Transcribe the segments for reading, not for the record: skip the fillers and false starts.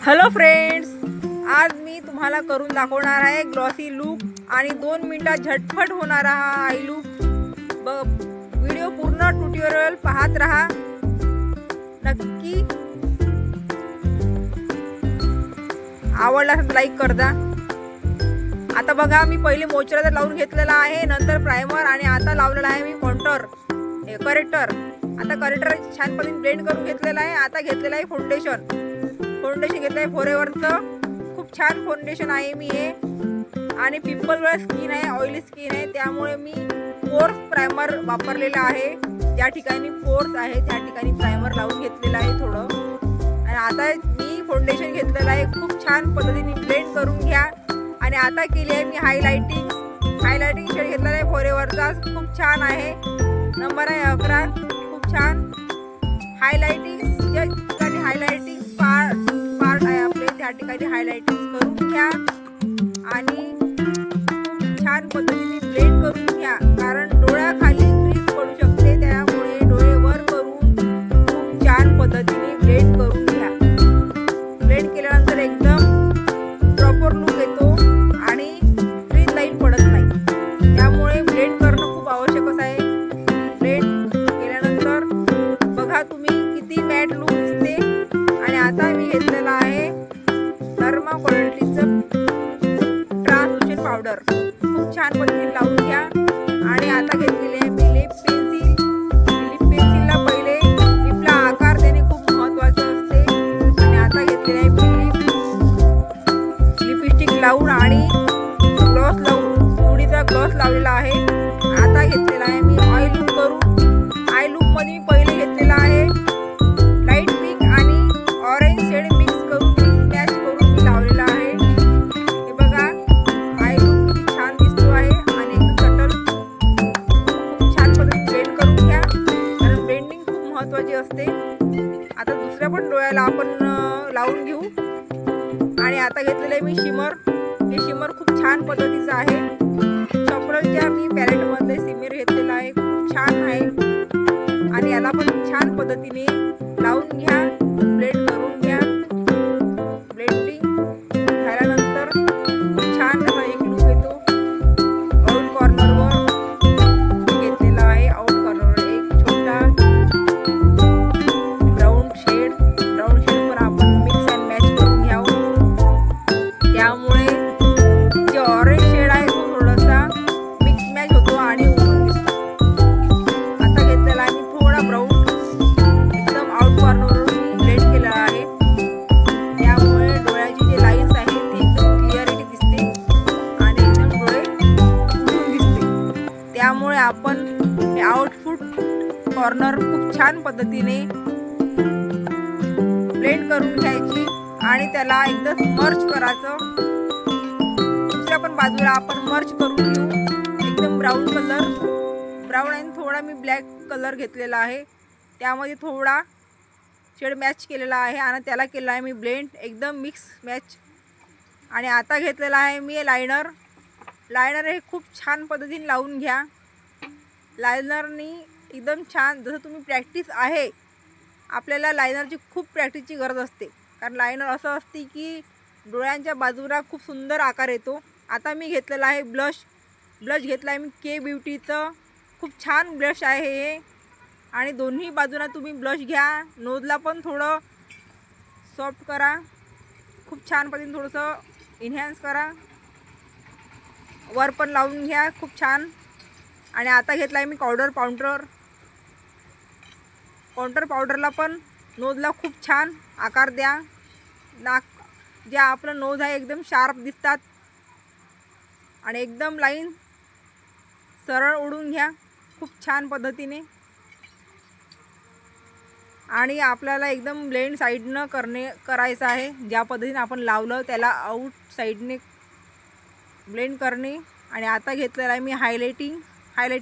Hello friends, आज मी तुम्हाला करून दाखवणार आहे ग्लॉसी लुक आणि 2 मिनिटात झटपट होणारा हा आय लुक। व्हिडिओ पूर्ण ट्युटोरियल पाहत रहा, नक्की आवडला तर लाईक कर दा। आता बघा, मी पहिले मॉइश्चरायझर लावून घेतलेला आहे, नंतर प्रायमर आणि आता लावलेला आहे मी करेक्टर। आता करेक्टर छान पद्धतीने ब्लेंड करून घेतलेला आहे। आता घेतलेला आहे फाउंडेशन घेतलं आहे फॉरएव्हरचं। खूप छान फाउंडेशन आहे मी हे, आणि पिंपलवर स्किन आहे, ऑइली स्किन आहे, त्यामुळे मी पोर्स प्रायमर वापरलेला आहे। ज्या ठिकाणी पोर्स आहे त्या ठिकाणी प्रायमर लावून घेतलेला आहे थोडं। आणि आता मी फाउंडेशन घेतलेलं आहे, खूप छान पद्धतीने ब्लेंड करून घ्या। आणि आता केली आहे मी हायलायटिंग शेड घेतलेला आहे फॉरएव्हरचा, खूप छान आहे, नंबर आहे 11। खूप छान हायलायटिंग, ज्या ठिकाणी हायलायटिंग पार्ट आहे आपले त्या ठिकाणी हायलायटिंग करून घ्या आणि छान पद्धतीने ब्लेंड करून घ्या, कारण डोळ्याखाली क्रीज पडू शकते, त्यामुळे डोळे वर करून खूप छान पद्धतीने ब्लेंड करून घ्या। ब्लेंड केल्यानंतर एकदम प्रॉपर लुक येतो आणि क्रीज लाईन पडत नाही, त्यामुळे ब्लेंड करणं खूप आवश्यक आहे। ब्लेंड केल्यानंतर बघा तुम्ही किती मॅट लुक दिसते। आणि आता मी घेतलेला आहे डर्मा क्वालिटीचं ट्रान्सल्युशन पावडर, खूप छान पद्धतीने लावून घ्या। आणि आता घेतलेली आहे मी लिप पेन्सिलला पहिले लिपला आकार देणे खूप महत्त्वाचं असते। आणि आता घेतलेली आहे मी लिपस्टिक लावून आणि ग्लॉस लावून चुडीचा ग्लॉस लावलेला आहे। आता घेतलेला आहे मी आय लुक करून। आय लुक मध्ये मी पहिले घेतलेला आहे लाईट पिंक आणि ऑरेंज शेड मिक्स करून मॅच करून मी लावलेला आहे। हे बघा, आय लुक किती छान दिसतो आहे आणि एकदम सटल, खूप छान पद्धतीने ब्लेंड करून घ्या, कारण ब्लेंडिंग खूप महत्त्वाची असते। आता दुसऱ्या पण डोळ्याला आपण लावून घेऊ। आणि आता घेतलेलं आहे मी शिमर। हे शिमर खूप छान पद्धतीचं आहे, शॉपरच्या मी पॅलेटमधले शिमर घेतलेलं आहे, खूप छान आहे। आणि याला पण छान पद्धतीने लावून घ्या, ब्लेंड करून घ्या। ब्लेंडिंग झाल्यानंतर छान त्याला एक लुक येतो। आउट कॉर्नरवर घेतलेला आहे, आउट कॉर्नरवर एक छोटा ब्राऊन शेडवर आपण मिक्स अँड मॅच करून घ्यावं, त्यामुळे जे ऑरेंज शेड आहे तो थोडासा मिक्स मॅच होतो आणि उठून दिसतो। आता घेतलेला आहे मी थोडा ब्राऊन एकदम आउट कॉर्नरवर मी ब्लेंड केलेला आहे, त्यामुळे डोळ्याची जे लाईन्स आहेत ती एकदम क्लिअरिटी दिसते आणि एकदम डोळे उठून दिसते। त्यामुळे आपण हे आउटफुट कॉर्नर खूप छान पद्धतीने ब्लेंड करून घ्यायची आणि त्याला एकदम मर्ज करायचं। दुसऱ्या पण बाजूला आपण मर्ज करून घेऊ। एकदम ब्राऊन आणि थोडा मी ब्लॅक कलर घेतलेला आहे, त्यामध्ये थोडा शेड मॅच केलेला आहे आणि त्याला केला आहे मी ब्लेंड एकदम मिक्स मॅच। आणि आता घेतलेला आहे मी लायनर हे खूप छान पद्धतीने लावून घ्या। लायनरनी एकदम छान, जसं तुम्ही प्रॅक्टिस आहे, आपल्याला लायनरची खूप प्रॅक्टिसची गरज असते, कारण लायनर असं असते की डोळ्यांच्या बाजूला खूप सुंदर आकार येतो। आता मी घेतलेला आहे ब्लश घेतला आहे मी के ब्युटीचं, खूप छान ब्लश आहे हे। आणि दोन्ही बाजूला तुम्ही ब्लश घ्या, नोजला पण थोडं सॉफ्ट करा, खूप छान पद्धतीने थोडंसं इन्हॅन्स करा, वर पण लावून घ्या खूप छान। आणि आता घेतला आहे मी काउंटर पावडरला पण नोजला खूप छान आकार द्या, जे आपलं नोज आहे एकदम शार्प दिसतात आणि एकदम लाईन सरळ ओढून घ्या खूप छान पद्धतीने। आणि आपल्याला एकदम ब्लेंड साईडनं करायचं आहे, ज्या पद्धतीने आपण लावलं त्याला आउट साईडने ब्लेंड करणे। आणि आता घेतलेला आहे मी हायलायटिंग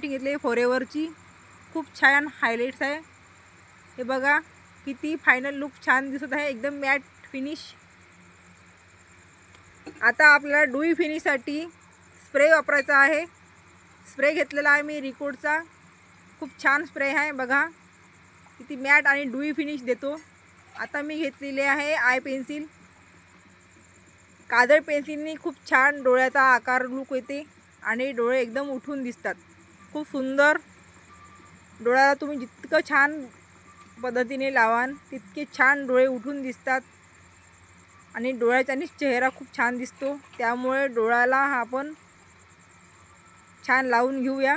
घेतली आहे फॉरएव्हरची, खूप छान हायलाइट्स आहे। हे बघा किती फायनल लुक छान दिसत आहे, एकदम मॅट फिनिश। आता आपल्याला डुई फिनिशसाठी स्प्रे वापरायचा आहे। स्प्रे घेतलेला आहे मी रिकोडचा, खूप छान स्प्रे आहे, बघा किती मॅट आणि डुई फिनिश देतो। आता मी घेतलेली आहे आय पेन्सिल, काजळ पेन्सिलनी खूप छान डोळ्याचा आकार लूक येते आणि डोळे एकदम उठून दिसतात. खूप सुंदर. डोळ्याला तुम्ही जितकं छान पद्धतीने लावाल तितके छान डोळे उठून दिसतात आणि डोळ्याच्याने चेहरा खूप छान दिसतो. त्यामुळे डोळ्याला आपण छान लावून घेऊया.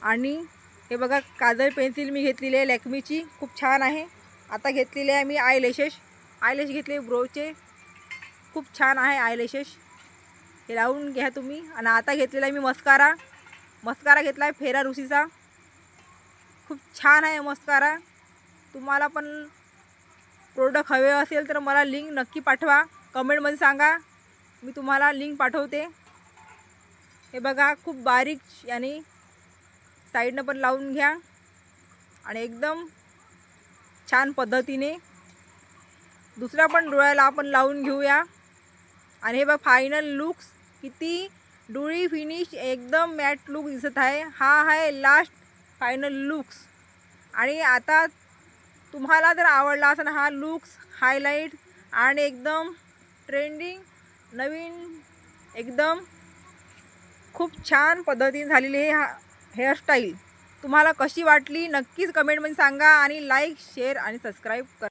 आणि हे बघा, काजळ पेन्सिल मी घेतलेली आहे लॅक्मीची, खूप छान आहे. आता घेतलेले आहे मी आयलॅशेस घेतले ब्रोचे, खूप छान आहे आयलॅशेस. हे लावून घ्या तुम्ही. आणि आता घेतलेला आहे मी मस्कारा घेतला आहे फेरारुसीचा. खूप छान आहे मस्कारा. तुम्हाला पण प्रोडक्ट हवे असेल तर मला लिंक नक्की पाठवा, कमेंटमध्ये सांगा, मी तुम्हाला लिंक पाठवते. हे बघा, खूप बारीक आणि साईडनं पण लावून घ्या आणि एकदम छान पद्धतीने दुसऱ्या पण डोळ्याला आपण लावून घेऊया. आणि हे बघ, फायनल लुक्स किती डोळी फिनिश एकदम मॅट लुक दिसत आहे. हा आहे लास्ट फायनल लुक्स. आणि आता तुम्हाला जर आवडला असेल हा लुक्स, हायलाईट आणि एकदम ट्रेंडिंग नवीन एकदम खूप छान पद्धतीने झालेली हे हेअरस्टाईल तुम्हाला कशी वाटली नक्कीच कमेंटमध्ये सांगा. आणि लाईक, शेअर आणि सबस्क्राईब करा.